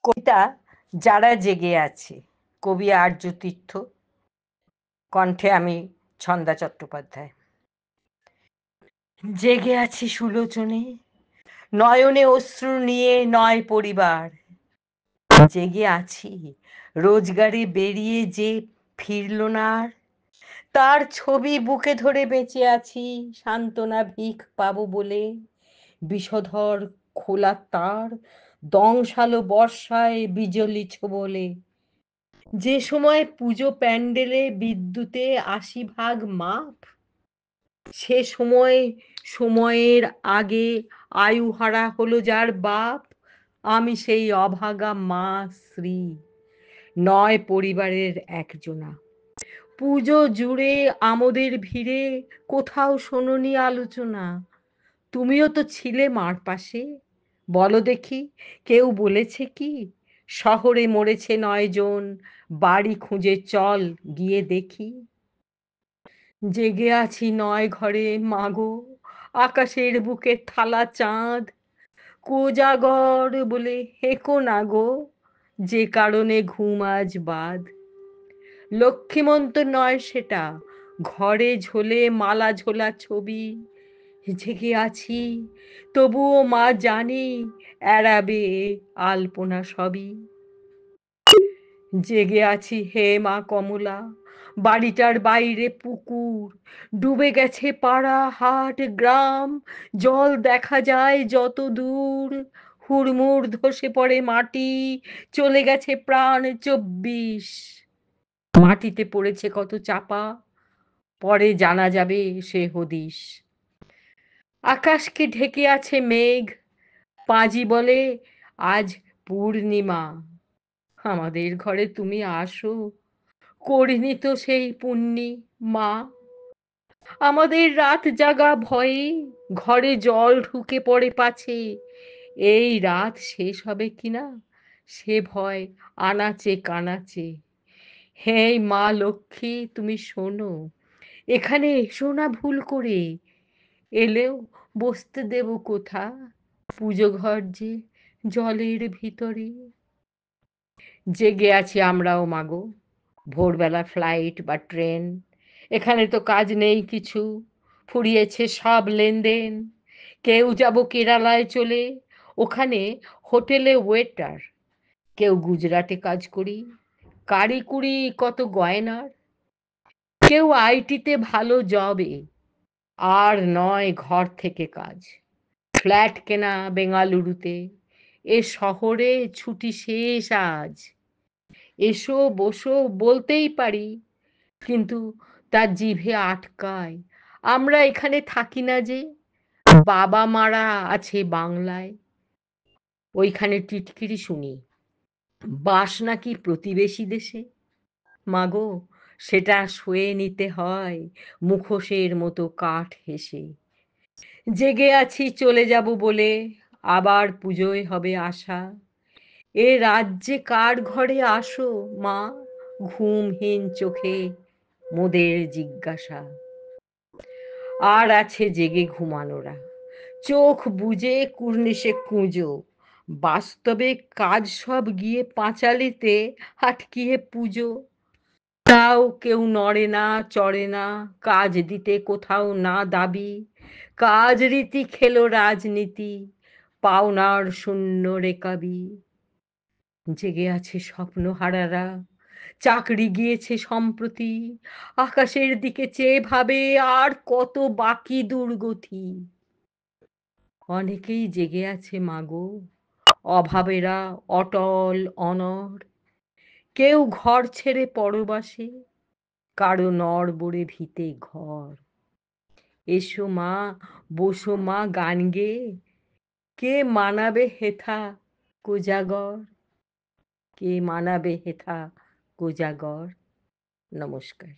কবিতা যারা জেগে আছে, কবি আর্যতীর্থ, কণ্ঠে আমি ছন্দা চট্টোপাধ্যায়। জেগে আছি সুলোচনে, নয়নে অশ্রু নিয়ে নয় পরিবার। জেগে আছি রোজগারে বেরিয়ে যে ফিরল না আর, তার ছবি বুকে ধরে বেঁচে আছি সান্ত্বনা ভিখ পাবো বলে। বিষধর খোলা তার দংশালো বর্ষায় বিজলি ছোবলে। যে সময় পুজো প্যান্ডেলে বিদ্যুতে ৮০ ভাগ মাপ, সে সময় সময়ের আগে আয়ুহারা হলো যার বাপ, আমি সেই অভাগা মা শ্রী, নয় পরিবারের একজনা। পুজো জুড়ে আমোদের ভিড়ে কোথাও শোনোনি আলোচনা। তুমিও তো ছিলে মার পাশে, বলো দেখি কেউ বলেছে কি শহরে মরেছে ৯ জন, বাড়ি খুঁজে চল গিয়ে দেখি। জেগে আছি ৯ ঘরে মাগো, আকাশের বুকে থালা চাঁদ, কোজাগর বলে হেঁকো না গো, যে কারণে ঘুম আজ বাদ। লক্ষ্মীমন্ত নয় সেটা, ঘরে ঝোলে মালা ঝোলা ছবি। জেগে আছি তবুও মা জানি এড়াবে আলপনা সবই। জেগে আছি হে মা কমলা, বাড়িটার বাইরে পুকুর, ডুবে গেছে পাড়া হাট গ্রাম, জল দেখা যায় যত দূর। হুড়মুড় ধসে পড়ে মাটি, চলে গেছে প্রাণ ২৪। মাটিতে পড়েছে কত চাপা, পরে জানা যাবে সে হদিস। আকাশকে ঢেকে আছে মেঘ, পাঁজি বলে আজ পূর্ণিমা। আমাদের ঘরে তুমি আসো, করিনি তো সেই পুণ্যি মা। আমাদের রাত জাগা ভয়ে ঘরে জল ঢুকে পড়ে পাছে, এই রাত শেষ হবে কিনা সে ভয় আনাচে কানাচে। হে মা লক্ষ্মী তুমি শোনো, এখানে এসো না ভুল করে, এলেও বসতে দেব কোথা, পুজো ঘর যে জলের ভিতরে। জেগে আছি আমরাও মাগো, ভোরবেলা ফ্লাইট বা ট্রেন, এখানে তো কাজ নেই কিছু, ফুরিয়েছে সব লেনদেন। কেউ যাব কেরালায় চলে, ওখানে হোটেলে ওয়েটার, কেউ গুজরাটে কাজ করি, কারি কুড়ি কত গয়নার, কেউ আইটিতে ভালো জবে, আর নয় ঘর থেকে কাজ, ফ্ল্যাট কেনা বেঙ্গালুরুতে, এ শহরে ছুটি শেষ আজ। এসো বসো বলতেই পারি, কিন্তু তার জিভে আটকায়, আমরা এখানে থাকি না যে, বাবা মারা আছে বাংলায়। ওইখানে টিটকিরি শুনি, বাস নাকি প্রতিবেশী দেশে। মাগো, সেটা সয়ে নিতে হয় মুখোশের মতো কাঠ হেসে। জেগে আছি চলে যাব বলে, আবার পুজোয় হবে আশা। এ রাজ্যে কার ঘরে আসো মা, ঘুমহীন চোখে মোদের জিজ্ঞাসা। আর আছে জেগে ঘুমানোরা, চোখ বুজে কুর্নিশে কুঁজো, বাস্তবে কাজ সব গিয়ে পাঁচালিতে আটকিয়ে পুজো। তাও কেউ নড়ে না চড়ে না, কাজ দিতে কোথাও না দাবি, কাজ রীতি খেলো রাজনীতি, পাওনার শূন্য রেকাবি। জেগে আছে স্বপ্নহারারা, চাকরি গিয়েছে সম্প্রতি, আকাশের দিকে চেয়ে ভাবে আর কত বাকি দুর্গতি। অনেকেই জেগে আছে মাগো, অভাবেরা অটল অনড়, কেউ ঘর ছেড়ে পরবাসে, কারো নড়বড়ে ভিতে ঘর। এসো মা বসো মা গান গেয়ে, কে মানাবে হেথা কোজাগর, কে মানাবে হেথা কোজাগর। নমস্কার।